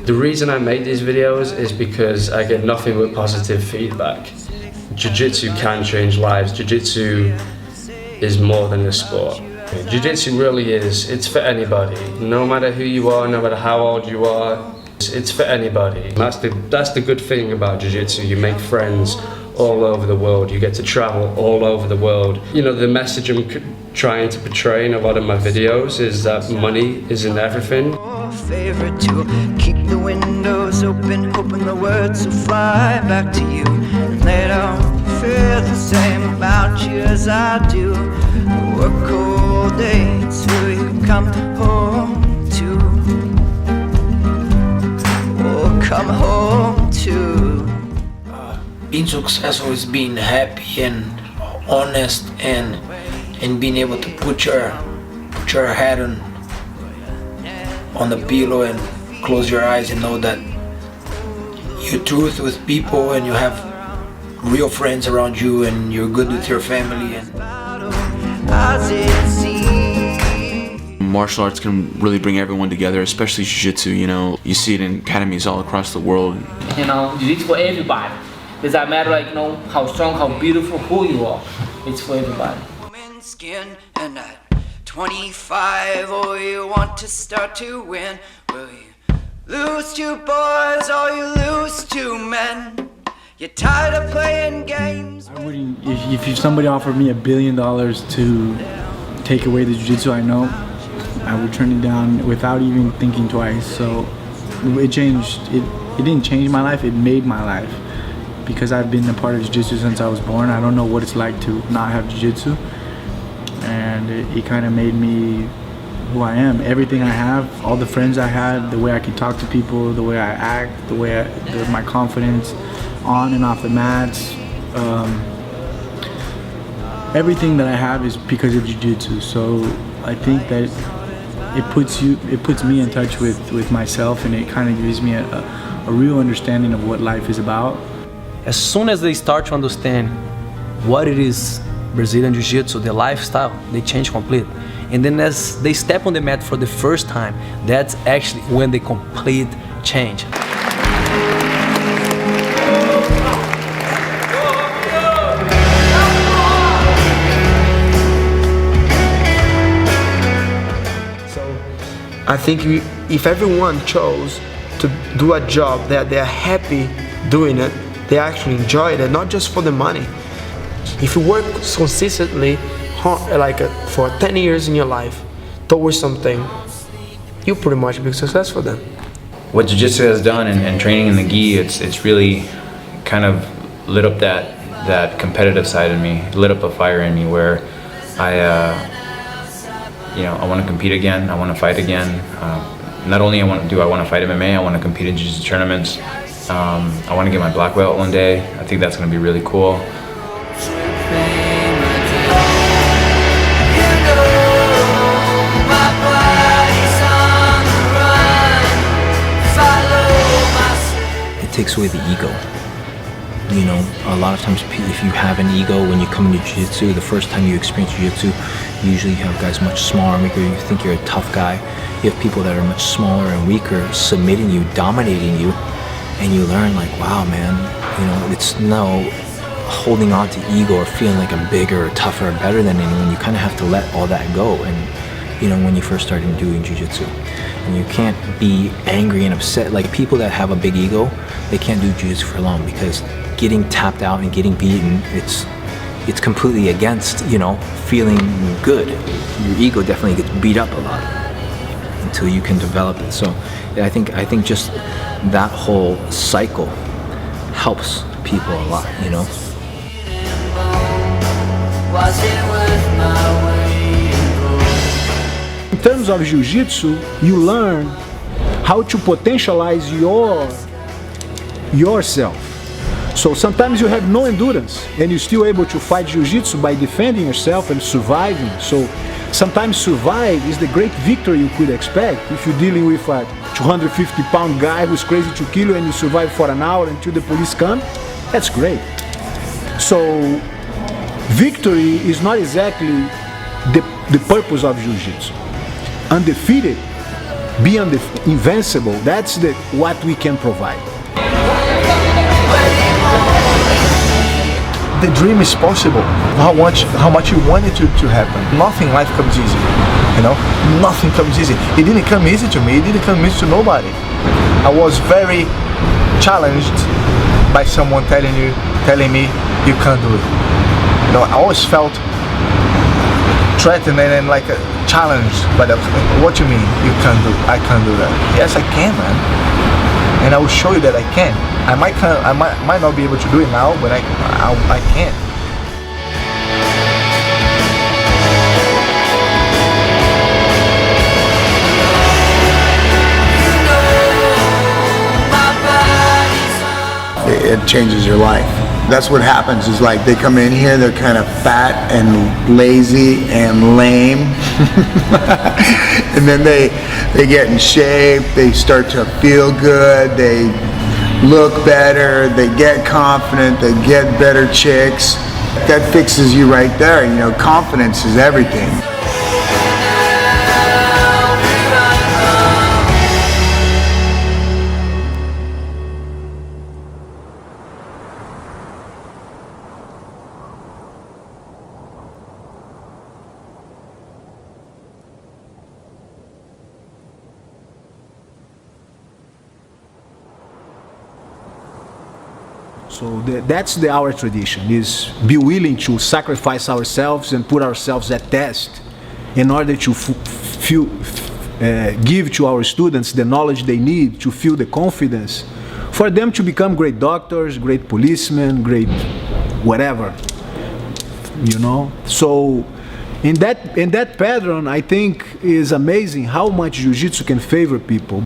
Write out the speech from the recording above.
The reason I make these videos is because I get nothing but positive feedback. Jiu-jitsu can change lives. Jiu-jitsu is more than a sport. Jiu-jitsu really is, it's for anybody. No matter who you are, no matter how old you are, it's for anybody. That's the good thing about Jiu-jitsu. You make friends all over the world. You get to travel all over the world. You know, the message I'm trying to portray in a lot of my videos is that money isn't everything. Favorite to keep the windows open, hoping the words will fly back to you, and they don't feel the same about you as I do. Work all day till you come home to, or come home to. Being successful is being happy and honest, and being able to put your head on the pillow and close your eyes and know that you're truth with people and you have real friends around you and you're good with your family. And martial arts can really bring everyone together, especially jiu-jitsu. You know, you see it in academies all across the world. You know, jiu-jitsu for everybody. Does that matter, like, you know, how strong, how beautiful, who you are? It's for everybody. Skin and at 25, oh, you want to start to win. Will you lose to boys or you lose to men? You're tired of playing games. I wouldn't, if somebody offered me $1 billion to take away the jiu-jitsu I know, I would turn it down without even thinking twice. So it changed, it didn't change my life, it made my life. Because I've been a part of jiu-jitsu since I was born, I don't know what it's like to not have jiu-jitsu. And it kind of made me who I am. Everything I have, all the friends I had, the way I can talk to people, the way I act, the way my confidence on and off the mats. Everything that I have is because of jiu-jitsu. So I think that it puts me in touch with myself, and it kind of gives me a real understanding of what life is about. As soon as they start to understand what it is Brazilian Jiu-Jitsu, the lifestyle, they change completely. And then as they step on the mat for the first time, that's actually when they complete change. So I think if everyone chose to do a job that they're happy doing it, they actually enjoy it, not just for the money. If you work consistently, for 10 years in your life towards something, you pretty much be successful then. What Jiu-Jitsu has done and training in the gi, it's really kind of lit up that competitive side in me, lit up a fire in me where I want to compete again, I want to fight again. Not only do I want to fight MMA, I want to compete in Jiu-Jitsu tournaments. I want to get my black belt one day. I think that's going to be really cool. It takes away the ego. You know, a lot of times if you have an ego when you come into jiu-jitsu, the first time you experience jiu-jitsu, usually you have guys much smaller and weaker. You think you're a tough guy. You have people that are much smaller and weaker submitting you, dominating you. And you learn, like, wow, man, you know, it's no holding on to ego or feeling like I'm bigger or tougher or better than anyone. You kind of have to let all that go. And, you know, when you first started doing jiu-jitsu, and you can't be angry and upset. Like, people that have a big ego, they can't do jiu-jitsu for long because getting tapped out and getting beaten, it's completely against, you know, feeling good. Your ego definitely gets beat up a lot until you can develop it. So I think just that whole cycle helps people a lot, you know. In terms of jiu-jitsu, you learn how to potentialize yourself. So sometimes you have no endurance and you're still able to fight jiu-jitsu by defending yourself and surviving. So sometimes survive is the great victory you could expect if you're dealing with a 250-pound guy who's crazy to kill you and you survive for an hour until the police come. That's great. So victory is not exactly the purpose of jiu-jitsu. Undefeated be invincible. That's what we can provide. The dream is possible. How much you want it to happen. Nothing in life comes easy. You know, nothing comes easy. It didn't come easy to me. It didn't come easy to nobody. I was very challenged by someone telling me you can't do it. You know, I always felt threatened and like challenged by that. What you mean you can't do? I can't do that. Yes, I can, man. And I will show you that I can. I might not be able to do it now, but I can. It changes your life. That's what happens, is like they come in here, they're kind of fat and lazy and lame. And then they get in shape, they start to feel good, they look better, they get confident, they get better chicks. That fixes you right there. You know, confidence is everything. So that's our tradition, is be willing to sacrifice ourselves and put ourselves at test in order to give to our students the knowledge they need to feel the confidence for them to become great doctors, great policemen, great whatever, you know. So in that pattern, I think is amazing how much Jiu-Jitsu can favor people.